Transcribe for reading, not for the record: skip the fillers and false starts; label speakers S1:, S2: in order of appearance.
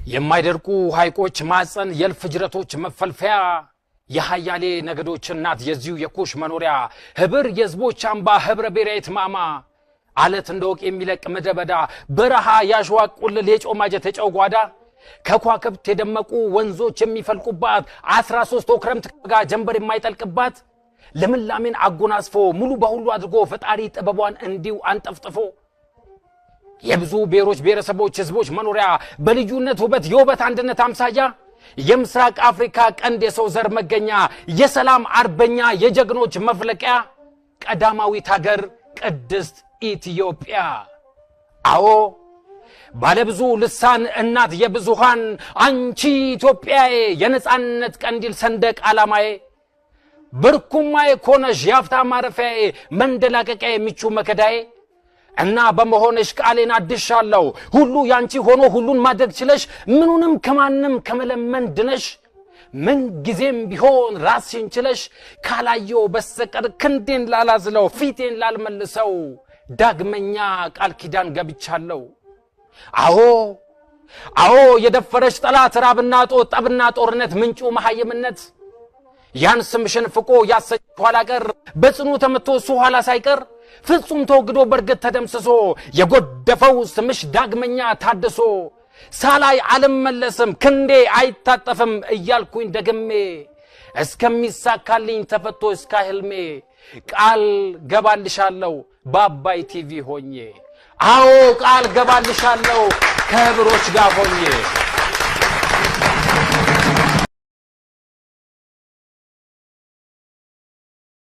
S1: የማይደርቁ ሐይቆች ማጸን የልፍጅረቶች መፈልፈያ የሃያሌ ነገዶች እናት የዚሁ የኩሽ መኖሪያ ህብር የዝቦች አምባ ህብረ ብሔራዊት ማማ አለት እንደወቅ የሚለቅ መደበዳ በረሃ ያሽዋቁልል የጮማጀ ተጨጓዳ ከኳክብት የደመቁ ወንዞች የሚፈልቁባት 13 ወክረምት ከጋ ጀንበር የማይጠልቅባት ለምላሜን አጎናስፎ ሙሉ በሁሉ አድርጎ ፈጣሪ ጥበቧን እንዲው አንጠፍጥፎ የብዙ ብሔሮች ብሔረሰቦች ህዝቦች መኖሪያ በልዩነት ውበት የውበት አንድነት አምሳያ የምስራቅ አፍሪካ ቀንድ የሰው ዘር መገኛ የሰላም አርበኛ የጀግኖች መፍለቂያ ቀዳማዊት ሀገር ቅድስት ኢትዮጵያ አዎ ባለብዙ ልሳን እናት የብዙሃን አንቺ ኢትዮጵያዬ የነጻነት ቀንዲል ሰንደቅ ዓላማዬ ብርኩማዬ ኮነሽ ያፍታ ማረፊያዬ መንደላቀቂያ የሚቹ መከዳዬ እና በመሆንሽ ቃሌን አድሻለሁ ሁሉ ያንቺ ሆኖ ሁሉን ማድረግ ችለሽ ምኑንም ከማንም ከመለመን ድነሽ ምን ጊዜም ቢሆን ራስሽን ችለሽ ካላየው በስተቀር ክንዴን ላላዝለው ፊቴን ላልመልሰው ዳግመኛ ቃል ኪዳን ገብቻለሁ አዎ የደፈረሽ ጠላት ራብና ጠብና ጦርነት ምንጩ መሐይምነት ያን ስምሽን ፍቆ ያሰጭ ኋላ ቀር በጽኑ ተመቶ ኋላ ሳይቀር ፍጹም ተወግዶ በርግጥ ተደምስሶ የጎደፈው ስምሽ ዳግመኛ ታድሶ ሳላይ አልመለስም ክንዴ አይታጠፍም እያልኩኝ ደግሜ እስከሚሳካልኝ ተፈቶ እስከ ህልሜ ቃል ገባልሻለሁ በአባይ ቲቪ ሆኜ አዎ ቃል ገባልሻለሁ ከህብሮች ጋር ሆኜ